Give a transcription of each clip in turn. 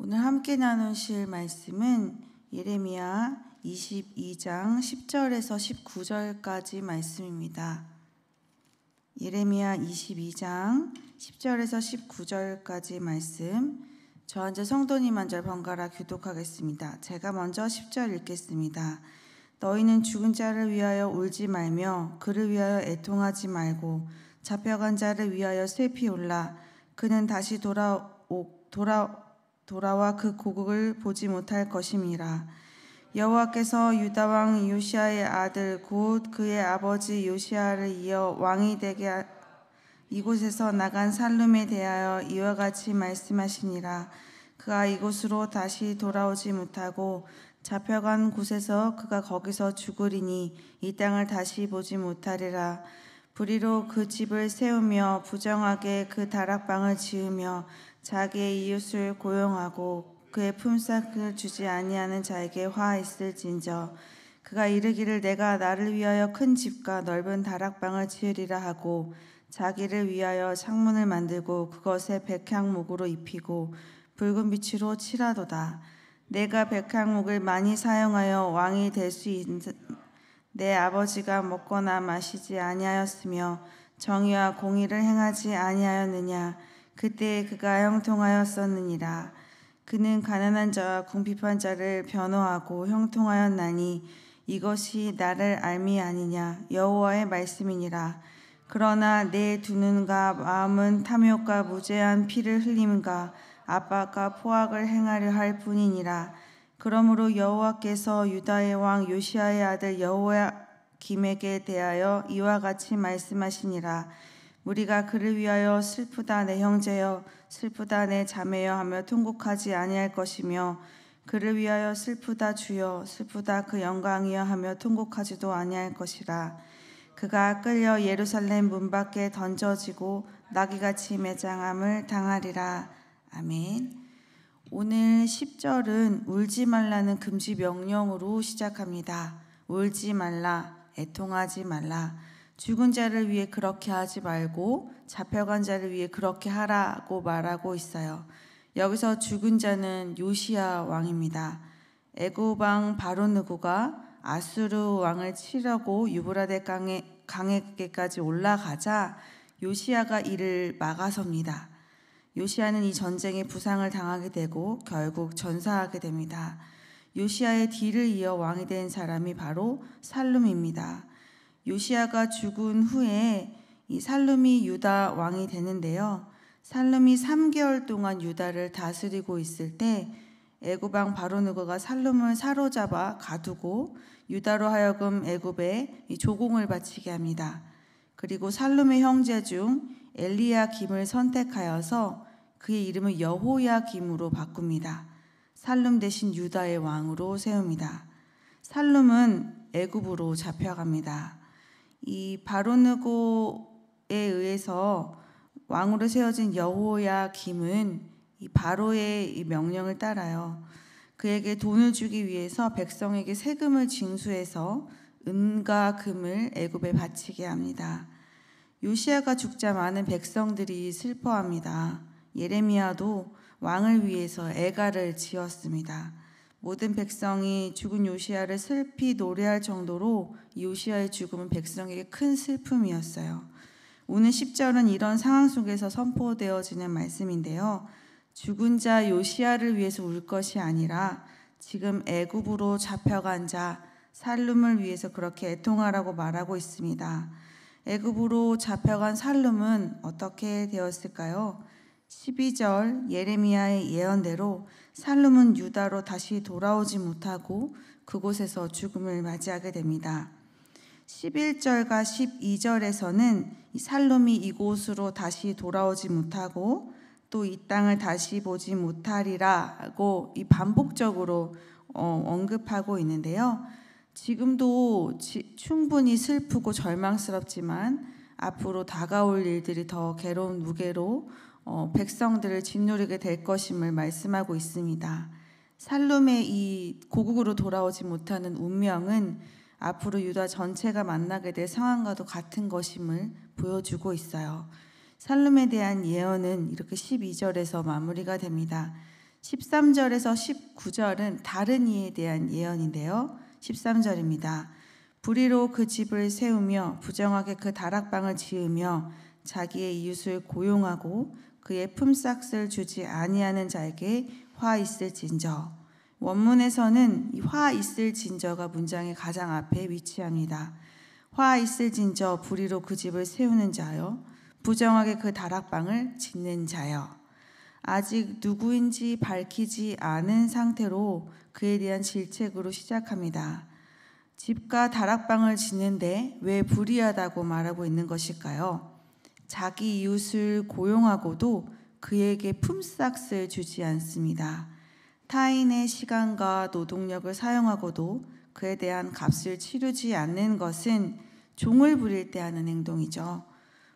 오늘 함께 나누실 말씀은 예레미야 22장 10절에서 19절까지 말씀입니다. 예레미야 22장 10절에서 19절까지 말씀, 저 혼자 성도님 한 절 번갈아 교독하겠습니다. 제가 먼저 10절 읽겠습니다. 너희는 죽은 자를 위하여 울지 말며 그를 위하여 애통하지 말고 잡혀간 자를 위하여 슬피 울라. 그는 다시 돌아와 그 고국을 보지 못할 것임이라. 여호와께서 유다 왕 요시야의 아들 곧 그의 아버지 요시야를 이어 왕이 되게 이곳에서 나간 살룸에 대하여 이와 같이 말씀하시니라. 그가 이곳으로 다시 돌아오지 못하고 잡혀간 곳에서 그가 거기서 죽으리니 이 땅을 다시 보지 못하리라. 불의로 그 집을 세우며 부정하게 그 다락방을 지으며 자기의 이웃을 고용하고 그의 품삯을 주지 아니하는 자에게 화있을진저. 그가 이르기를 내가 나를 위하여 큰 집과 넓은 다락방을 지으리라 하고 자기를 위하여 창문을 만들고 그것에 백향목으로 입히고 붉은 빛으로 칠하도다. 내가 백향목을 많이 사용하여 왕이 될 수 있는 내 아버지가 먹거나 마시지 아니하였으며 정의와 공의를 행하지 아니하였느냐. 그때에 그가 형통하였었느니라. 그는 가난한 자와 궁핍한 자를 변호하고 형통하였나니 이것이 나를 알미 아니냐. 여호와의 말씀이니라. 그러나 내 두 눈과 마음은 탐욕과 무죄한 피를 흘림과 압박과 포악을 행하려 할 뿐이니라. 그러므로 여호와께서 유다의 왕 요시야의 아들 여호야김에게 대하여 이와 같이 말씀하시니라. 우리가 그를 위하여 슬프다 내 형제여, 슬프다 내 자매여 하며 통곡하지 아니할 것이며 그를 위하여 슬프다 주여, 슬프다 그 영광이여 하며 통곡하지도 아니할 것이라. 그가 끌려 예루살렘 문 밖에 던져지고 나귀같이 매장함을 당하리라. 아멘. 오늘 10절은 울지 말라는 금지 명령으로 시작합니다. 울지 말라, 애통하지 말라. 죽은 자를 위해 그렇게 하지 말고 잡혀간 자를 위해 그렇게 하라고 말하고 있어요. 여기서 죽은 자는 요시야 왕입니다. 애굽 왕 바로느고가 아수르 왕을 치려고 유브라데 강에까지 올라가자 요시야가 이를 막아섭니다. 요시야는 이 전쟁에 부상을 당하게 되고 결국 전사하게 됩니다. 요시야의 뒤를 이어 왕이 된 사람이 바로 살룸입니다. 요시야가 죽은 후에 이 살룸이 유다 왕이 되는데요. 살룸이 3개월 동안 유다를 다스리고 있을 때 애굽 왕 바로느고가 살룸을 사로잡아 가두고 유다로 하여금 애굽에 조공을 바치게 합니다. 그리고 살룸의 형제 중 엘리야김을 선택하여서 그의 이름을 여호야김으로 바꿉니다. 살룸 대신 유다의 왕으로 세웁니다. 살룸은 애굽으로 잡혀갑니다. 이 바로느고에 의해서 왕으로 세워진 여호야김은 이 바로의 이 명령을 따라요. 그에게 돈을 주기 위해서 백성에게 세금을 징수해서 은과 금을 애굽에 바치게 합니다. 요시야가 죽자 많은 백성들이 슬퍼합니다. 예레미야도 왕을 위해서 애가를 지었습니다. 모든 백성이 죽은 요시야를 슬피 노래할 정도로 요시야의 죽음은 백성에게 큰 슬픔이었어요. 오늘 10절은 이런 상황 속에서 선포되어지는 말씀인데요. 죽은 자 요시야를 위해서 울 것이 아니라 지금 애굽으로 잡혀간 자 살룸을 위해서 그렇게 애통하라고 말하고 있습니다. 애굽으로 잡혀간 살룸은 어떻게 되었을까요? 12절 예레미야의 예언대로 살룸은 유다로 다시 돌아오지 못하고 그곳에서 죽음을 맞이하게 됩니다. 11절과 12절에서는 이 살룸이 이곳으로 다시 돌아오지 못하고 또 이 땅을 다시 보지 못하리라고 이 반복적으로 언급하고 있는데요. 지금도 충분히 슬프고 절망스럽지만 앞으로 다가올 일들이 더 괴로운 무게로 백성들을 짓누르게 될 것임을 말씀하고 있습니다. 살룸의 이 고국으로 돌아오지 못하는 운명은 앞으로 유다 전체가 만나게 될 상황과도 같은 것임을 보여주고 있어요. 살룸에 대한 예언은 이렇게 12절에서 마무리가 됩니다. 13절에서 19절은 다른 이에 대한 예언인데요. 13절입니다. 불의로 그 집을 세우며 부정하게 그 다락방을 지으며 자기의 이웃을 고용하고 그의 품삯을 주지 아니하는 자에게 화 있을진저. 원문에서는 이 화 있을진저가 문장의 가장 앞에 위치합니다. 화 있을진저 불의로 그 집을 세우는 자여 부정하게 그 다락방을 짓는 자여. 아직 누구인지 밝히지 않은 상태로 그에 대한 질책으로 시작합니다. 집과 다락방을 짓는데 왜 불의하다고 말하고 있는 것일까요? 자기 이웃을 고용하고도 그에게 품삯을 주지 않습니다. 타인의 시간과 노동력을 사용하고도 그에 대한 값을 치르지 않는 것은 종을 부릴 때 하는 행동이죠.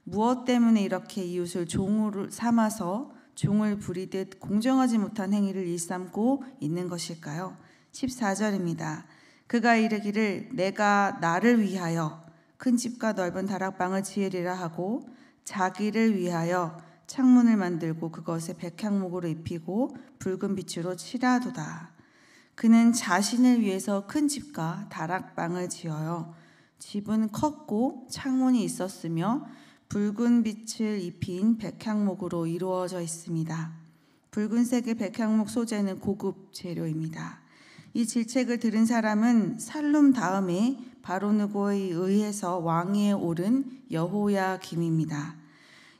무엇 때문에 이렇게 이웃을 종으로 삼아서 종을 부리듯 공정하지 못한 행위를 일삼고 있는 것일까요? 14절입니다. 그가 이르기를 내가 나를 위하여 큰 집과 넓은 다락방을 지으리라 하고 자기를 위하여 창문을 만들고 그것에 백향목으로 입히고 붉은 빛으로 칠하도다. 그는 자신을 위해서 큰 집과 다락방을 지어요. 집은 컸고 창문이 있었으며 붉은 빛을 입힌 백향목으로 이루어져 있습니다. 붉은색의 백향목 소재는 고급 재료입니다. 이 질책을 들은 사람은 살룸 다음에 바로느고에 의해서 왕위에 오른 여호야김입니다.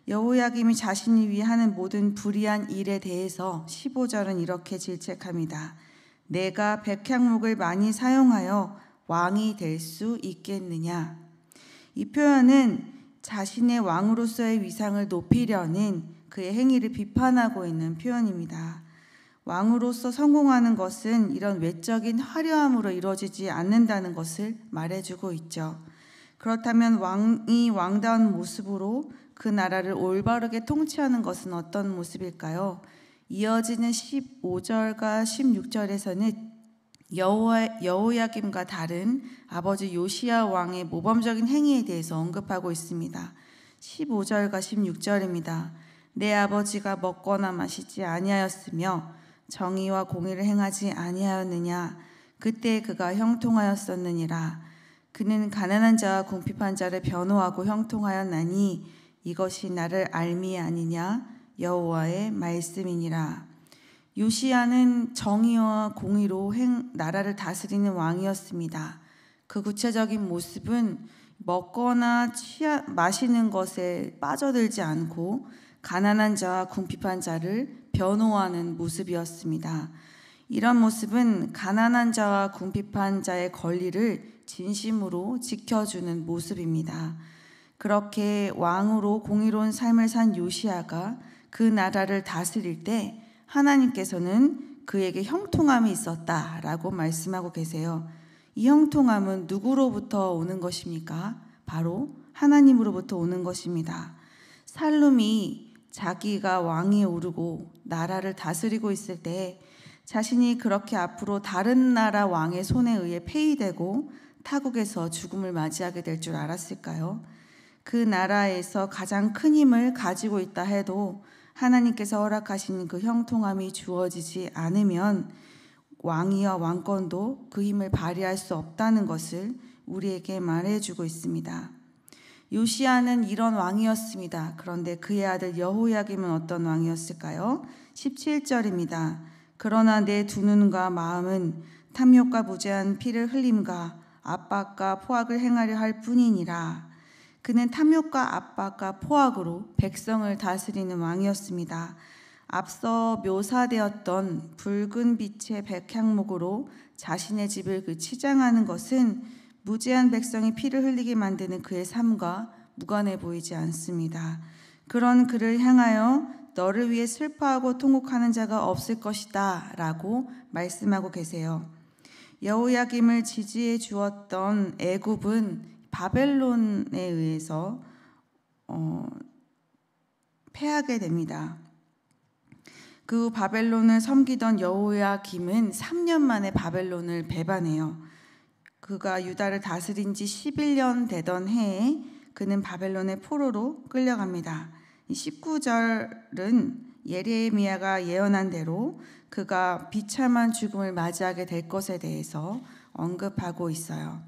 여호야김이 자신이 위해 하는 모든 불의한 일에 대해서 15절은 이렇게 질책합니다. 내가 백향목을 많이 사용하여 왕이 될 수 있겠느냐. 이 표현은 자신의 왕으로서의 위상을 높이려는 그의 행위를 비판하고 있는 표현입니다. 왕으로서 성공하는 것은 이런 외적인 화려함으로 이루어지지 않는다는 것을 말해주고 있죠. 그렇다면 왕이 왕다운 모습으로 그 나라를 올바르게 통치하는 것은 어떤 모습일까요? 이어지는 15절과 16절에서는 여호야김과 다른 아버지 요시야 왕의 모범적인 행위에 대해서 언급하고 있습니다. 15절과 16절입니다. 내 아버지가 먹거나 마시지 아니하였으며 정의와 공의를 행하지 아니하였느냐. 그때 그가 형통하였었느니라. 그는 가난한 자와 궁핍한 자를 변호하고 형통하였나니 이것이 나를 알미 아니냐. 여호와의 말씀이니라. 요시야는 정의와 공의로 나라를 다스리는 왕이었습니다. 그 구체적인 모습은 먹거나 마시는 것에 빠져들지 않고 가난한 자와 궁핍한 자를 변호하는 모습이었습니다. 이런 모습은 가난한 자와 궁핍한 자의 권리를 진심으로 지켜주는 모습입니다. 그렇게 왕으로 공의로운 삶을 산 요시야가 그 나라를 다스릴 때 하나님께서는 그에게 형통함이 있었다라고 말씀하고 계세요. 이 형통함은 누구로부터 오는 것입니까? 바로 하나님으로부터 오는 것입니다. 살룸이 자기가 왕위에 오르고 나라를 다스리고 있을 때 자신이 그렇게 앞으로 다른 나라 왕의 손에 의해 폐위되고 타국에서 죽음을 맞이하게 될 줄 알았을까요? 그 나라에서 가장 큰 힘을 가지고 있다 해도 하나님께서 허락하신 그 형통함이 주어지지 않으면 왕위와 왕권도 그 힘을 발휘할 수 없다는 것을 우리에게 말해주고 있습니다. 요시야는 이런 왕이었습니다. 그런데 그의 아들 여호야김은 어떤 왕이었을까요? 17절입니다. 그러나 내 두 눈과 마음은 탐욕과 무죄한 피를 흘림과 압박과 포악을 행하려 할 뿐이니라. 그는 탐욕과 압박과 포악으로 백성을 다스리는 왕이었습니다. 앞서 묘사되었던 붉은 빛의 백향목으로 자신의 집을 치장하는 것은 무죄한 백성이 피를 흘리게 만드는 그의 삶과 무관해 보이지 않습니다. 그런 그를 향하여 너를 위해 슬퍼하고 통곡하는 자가 없을 것이다 라고 말씀하고 계세요. 여호야김을 지지해 주었던 애굽은 바벨론에 의해서 패하게 됩니다. 그 바벨론을 섬기던 여호야김은 3년 만에 바벨론을 배반해요. 그가 유다를 다스린 지 11년 되던 해에 그는 바벨론의 포로로 끌려갑니다. 19절은 예레미야가 예언한 대로 그가 비참한 죽음을 맞이하게 될 것에 대해서 언급하고 있어요.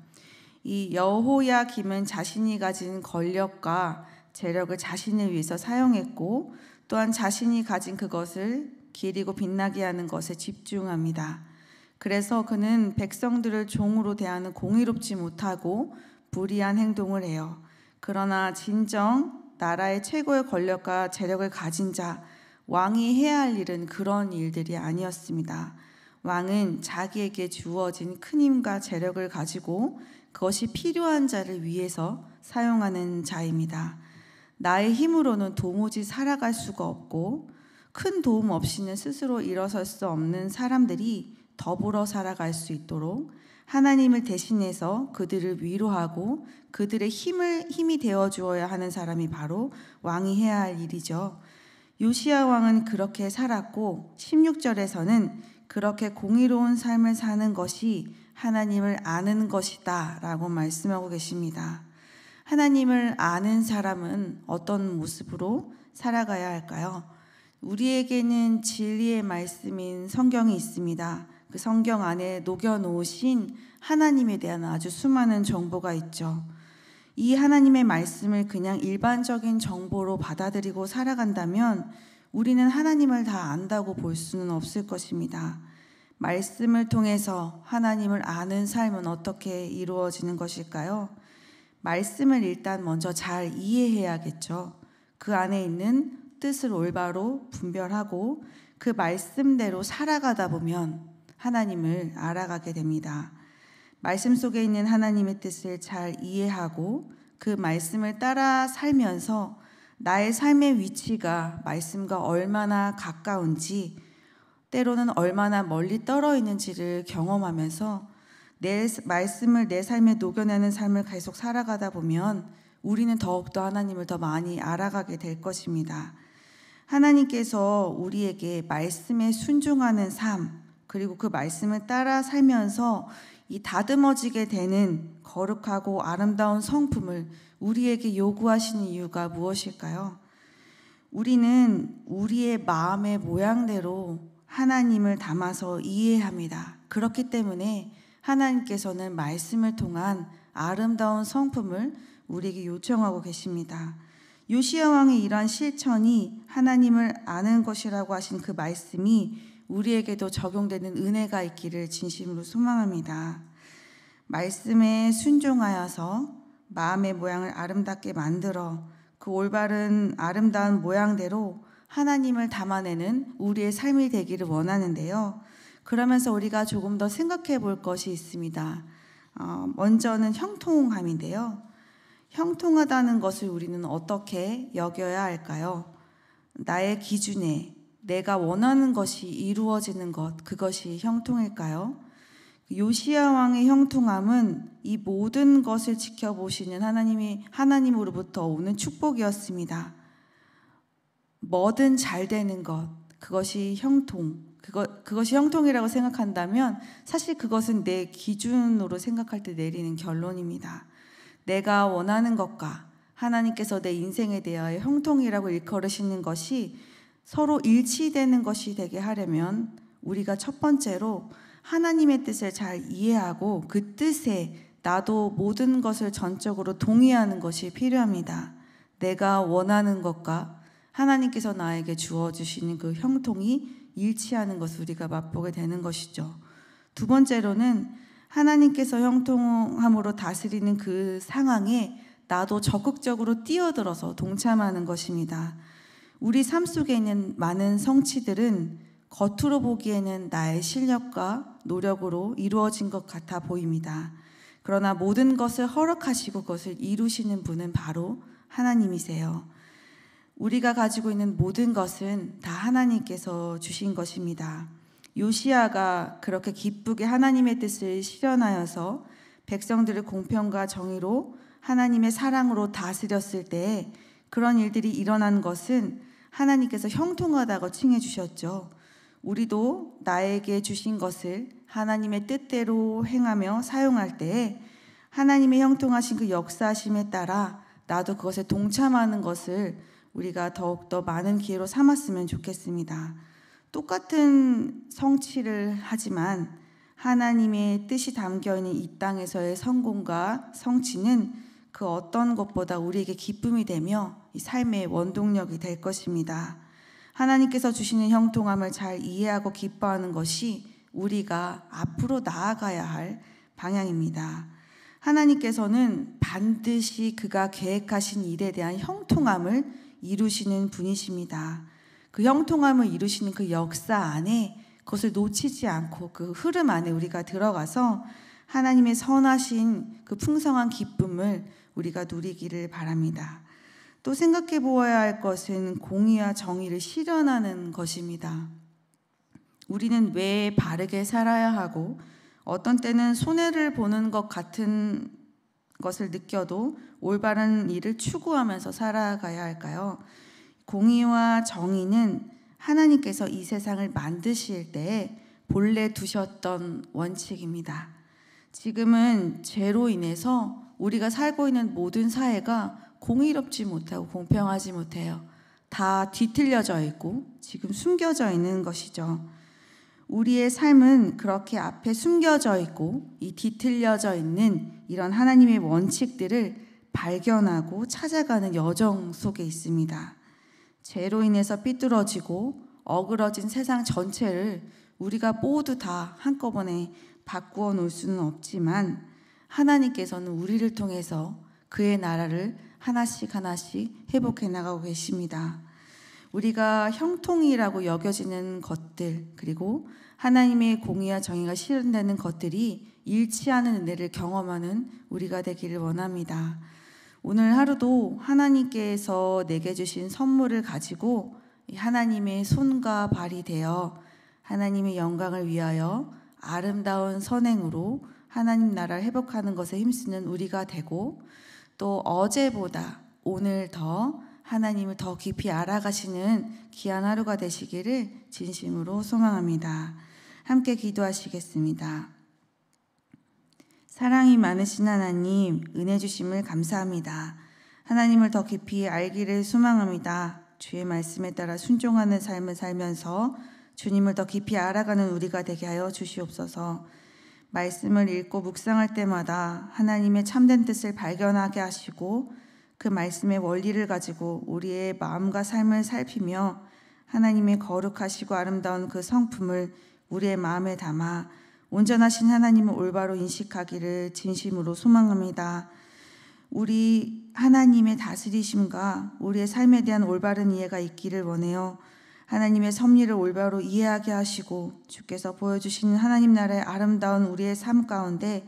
이 여호야김은 자신이 가진 권력과 재력을 자신을 위해서 사용했고 또한 자신이 가진 그것을 기리고 빛나게 하는 것에 집중합니다. 그래서 그는 백성들을 종으로 대하는 공의롭지 못하고 불의한 행동을 해요. 그러나 진정 나라의 최고의 권력과 재력을 가진 자, 왕이 해야 할 일은 그런 일들이 아니었습니다. 왕은 자기에게 주어진 큰 힘과 재력을 가지고 그것이 필요한 자를 위해서 사용하는 자입니다. 나의 힘으로는 도무지 살아갈 수가 없고 큰 도움 없이는 스스로 일어설 수 없는 사람들이 더불어 살아갈 수 있도록 하나님을 대신해서 그들을 위로하고 그들의 힘이 되어 주어야 하는 사람이 바로 왕이 해야 할 일이죠. 요시야 왕은 그렇게 살았고 16절에서는 그렇게 공의로운 삶을 사는 것이 하나님을 아는 것이다 라고 말씀하고 계십니다. 하나님을 아는 사람은 어떤 모습으로 살아가야 할까요? 우리에게는 진리의 말씀인 성경이 있습니다. 그 성경 안에 녹여놓으신 하나님에 대한 아주 수많은 정보가 있죠. 이 하나님의 말씀을 그냥 일반적인 정보로 받아들이고 살아간다면 우리는 하나님을 다 안다고 볼 수는 없을 것입니다. 말씀을 통해서 하나님을 아는 삶은 어떻게 이루어지는 것일까요? 말씀을 일단 먼저 잘 이해해야겠죠. 그 안에 있는 뜻을 올바로 분별하고 그 말씀대로 살아가다 보면 하나님을 알아가게 됩니다. 말씀 속에 있는 하나님의 뜻을 잘 이해하고 그 말씀을 따라 살면서 나의 삶의 위치가 말씀과 얼마나 가까운지 때로는 얼마나 멀리 떨어 있는지를 경험하면서 내 말씀을 내 삶에 녹여내는 삶을 계속 살아가다 보면 우리는 더욱더 하나님을 더 많이 알아가게 될 것입니다. 하나님께서 우리에게 말씀에 순종하는 삶, 그리고 그 말씀을 따라 살면서 이 다듬어지게 되는 거룩하고 아름다운 성품을 우리에게 요구하시는 이유가 무엇일까요? 우리는 우리의 마음의 모양대로 하나님을 담아서 이해합니다. 그렇기 때문에 하나님께서는 말씀을 통한 아름다운 성품을 우리에게 요청하고 계십니다. 요시야 왕의 이러한 실천이 하나님을 아는 것이라고 하신 그 말씀이 우리에게도 적용되는 은혜가 있기를 진심으로 소망합니다. 말씀에 순종하여서 마음의 모양을 아름답게 만들어 그 올바른 아름다운 모양대로 하나님을 담아내는 우리의 삶이 되기를 원하는데요. 그러면서 우리가 조금 더 생각해 볼 것이 있습니다. 먼저는 형통함인데요. 형통하다는 것을 우리는 어떻게 여겨야 할까요? 나의 기준에 내가 원하는 것이 이루어지는 것, 그것이 형통일까요? 요시야 왕의 형통함은 이 모든 것을 지켜보시는 하나님으로부터 오는 축복이었습니다. 뭐든 잘 되는 것, 그것이 형통, 그것이 형통이라고 생각한다면 사실 그것은 내 기준으로 생각할 때 내리는 결론입니다. 내가 원하는 것과 하나님께서 내 인생에 대하여 형통이라고 일컬으시는 것이 서로 일치되는 것이 되게 하려면 우리가 첫 번째로 하나님의 뜻을 잘 이해하고 그 뜻에 나도 모든 것을 전적으로 동의하는 것이 필요합니다. 내가 원하는 것과 하나님께서 나에게 주어주시는 그 형통이 일치하는 것을 우리가 맛보게 되는 것이죠. 두 번째로는 하나님께서 형통함으로 다스리는 그 상황에 나도 적극적으로 뛰어들어서 동참하는 것입니다. 우리 삶 속에 있는 많은 성취들은 겉으로 보기에는 나의 실력과 노력으로 이루어진 것 같아 보입니다. 그러나 모든 것을 허락하시고 그것을 이루시는 분은 바로 하나님이세요. 우리가 가지고 있는 모든 것은 다 하나님께서 주신 것입니다. 요시야가 그렇게 기쁘게 하나님의 뜻을 실현하여서 백성들을 공평과 정의로 하나님의 사랑으로 다스렸을 때 그런 일들이 일어난 것은 하나님께서 형통하다고 칭해 주셨죠. 우리도 나에게 주신 것을 하나님의 뜻대로 행하며 사용할 때 하나님의 형통하신 그 역사심에 따라 나도 그것에 동참하는 것을 우리가 더욱더 많은 기회로 삼았으면 좋겠습니다. 똑같은 성취를 하지만 하나님의 뜻이 담겨있는 이 땅에서의 성공과 성취는 그 어떤 것보다 우리에게 기쁨이 되며 이 삶의 원동력이 될 것입니다. 하나님께서 주시는 형통함을 잘 이해하고 기뻐하는 것이 우리가 앞으로 나아가야 할 방향입니다. 하나님께서는 반드시 그가 계획하신 일에 대한 형통함을 이루시는 분이십니다. 그 형통함을 이루시는 그 역사 안에 그것을 놓치지 않고 그 흐름 안에 우리가 들어가서 하나님의 선하신 그 풍성한 기쁨을 우리가 누리기를 바랍니다. 또 생각해 보아야 할 것은 공의와 정의를 실현하는 것입니다. 우리는 왜 바르게 살아야 하고 어떤 때는 손해를 보는 것 같은 것을 느껴도 올바른 일을 추구하면서 살아가야 할까요? 공의와 정의는 하나님께서 이 세상을 만드실 때 본래 두셨던 원칙입니다. 지금은 죄로 인해서 우리가 살고 있는 모든 사회가 공의롭지 못하고 공평하지 못해요. 다 뒤틀려져 있고 지금 숨겨져 있는 것이죠. 우리의 삶은 그렇게 앞에 숨겨져 있고 이 뒤틀려져 있는 이런 하나님의 원칙들을 발견하고 찾아가는 여정 속에 있습니다. 죄로 인해서 삐뚤어지고 어그러진 세상 전체를 우리가 모두 다 한꺼번에 바꾸어 놓을 수는 없지만 하나님께서는 우리를 통해서 그의 나라를 하나씩 회복해 나가고 계십니다. 우리가 형통이라고 여겨지는 것들 그리고 하나님의 공의와 정의가 실현되는 것들이 일치하는 은혜를 경험하는 우리가 되기를 원합니다. 오늘 하루도 하나님께서 내게 주신 선물을 가지고 하나님의 손과 발이 되어 하나님의 영광을 위하여 아름다운 선행으로 하나님 나라를 회복하는 것에 힘쓰는 우리가 되고 또 어제보다 오늘 더 하나님을 더 깊이 알아가시는 귀한 하루가 되시기를 진심으로 소망합니다. 함께 기도하시겠습니다. 사랑이 많으신 하나님, 은혜 주심을 감사합니다. 하나님을 더 깊이 알기를 소망합니다. 주의 말씀에 따라 순종하는 삶을 살면서 주님을 더 깊이 알아가는 우리가 되게 하여 주시옵소서. 말씀을 읽고 묵상할 때마다 하나님의 참된 뜻을 발견하게 하시고 그 말씀의 원리를 가지고 우리의 마음과 삶을 살피며 하나님의 거룩하시고 아름다운 그 성품을 우리의 마음에 담아 온전하신 하나님을 올바로 인식하기를 진심으로 소망합니다. 우리 하나님의 다스리심과 우리의 삶에 대한 올바른 이해가 있기를 원해요. 하나님의 섭리를 올바로 이해하게 하시고 주께서 보여주시는 하나님 나라의 아름다운 우리의 삶 가운데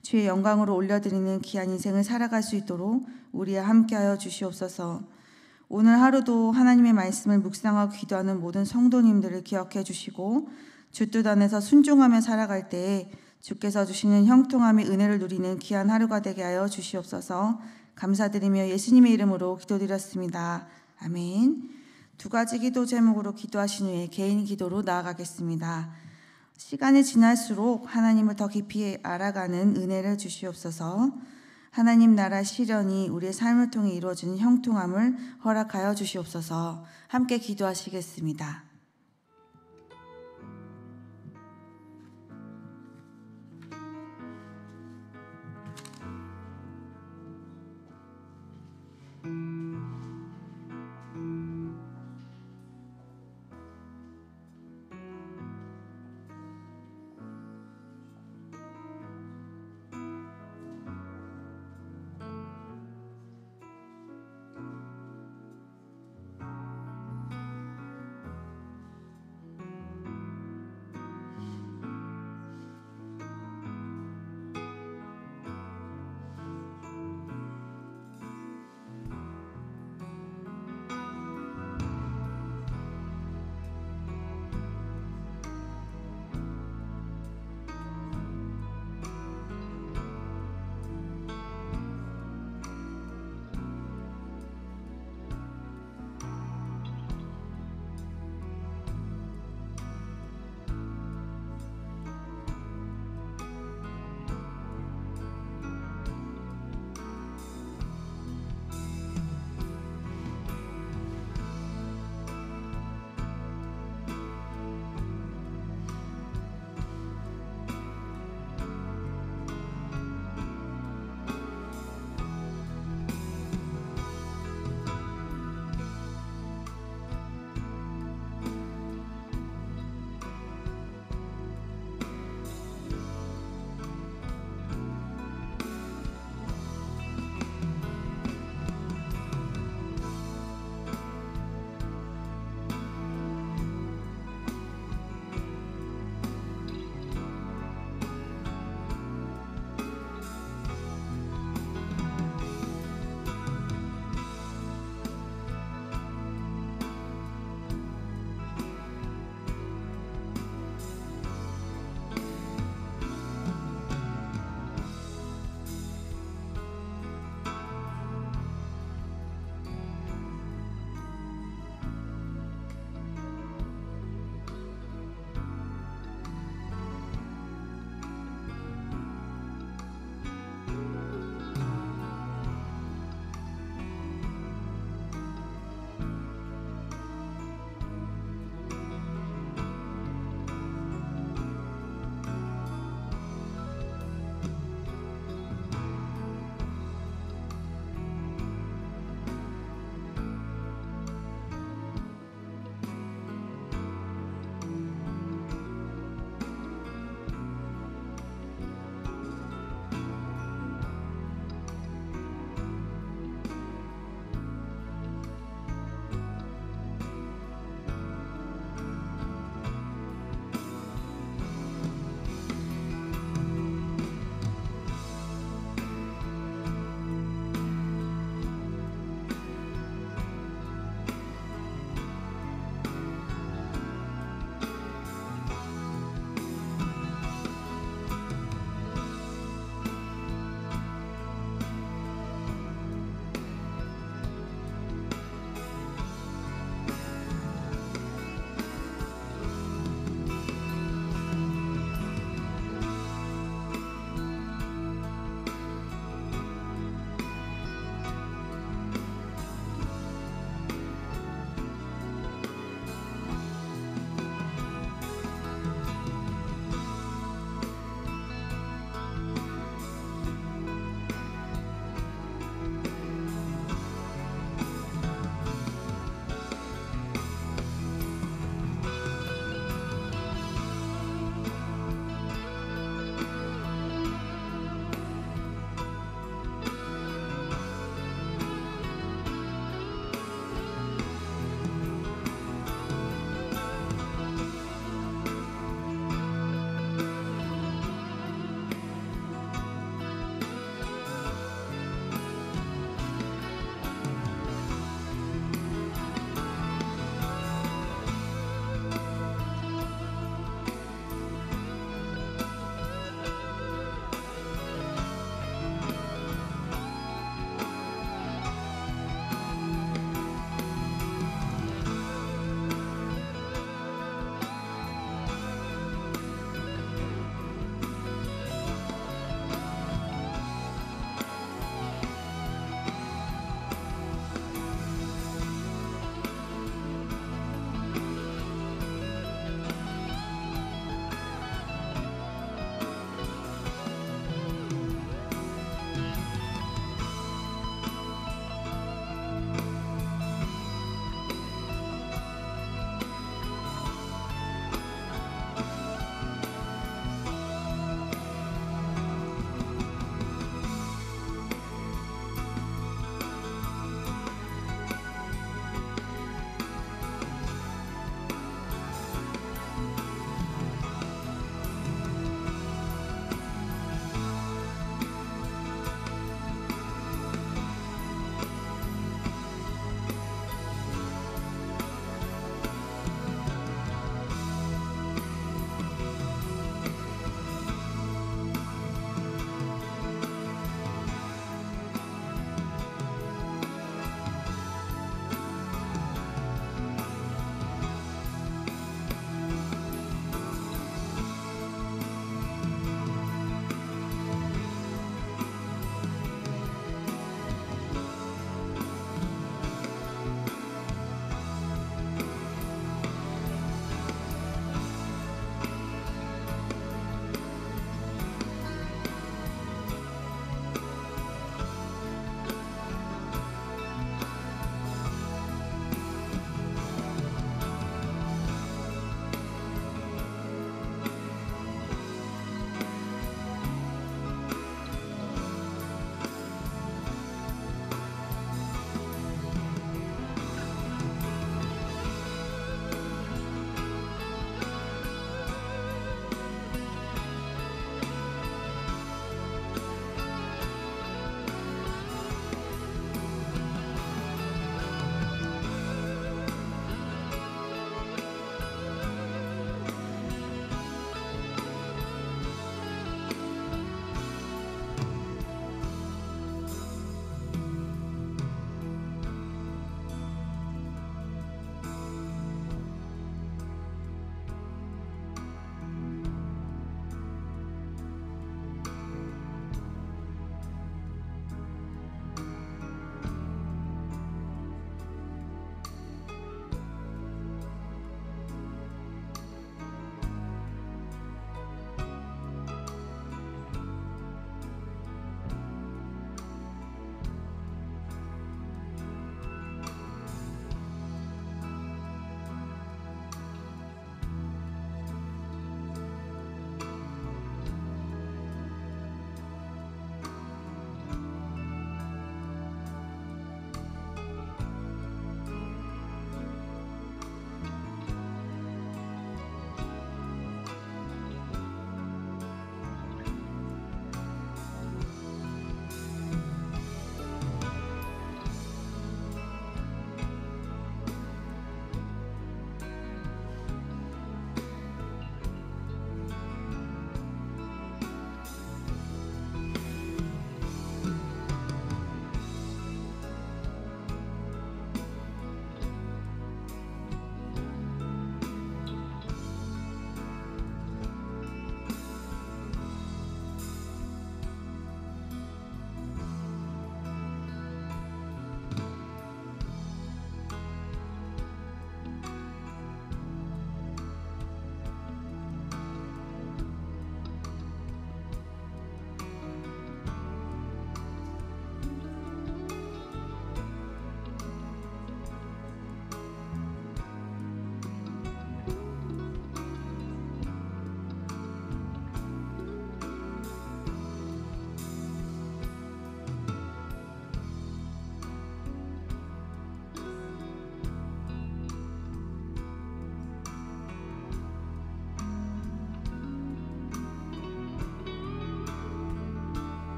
주의 영광으로 올려드리는 귀한 인생을 살아갈 수 있도록 우리와 함께하여 주시옵소서. 오늘 하루도 하나님의 말씀을 묵상하고 기도하는 모든 성도님들을 기억해 주시고 주 뜻 안에서 순종하며 살아갈 때에 주께서 주시는 형통함의 은혜를 누리는 귀한 하루가 되게 하여 주시옵소서. 감사드리며 예수님의 이름으로 기도드렸습니다. 아멘. 두 가지 기도 제목으로 기도하신 후에 개인 기도로 나아가겠습니다. 시간이 지날수록 하나님을 더 깊이 알아가는 은혜를 주시옵소서. 하나님 나라 실현이 우리의 삶을 통해 이루어지는 형통함을 허락하여 주시옵소서. 함께 기도하시겠습니다.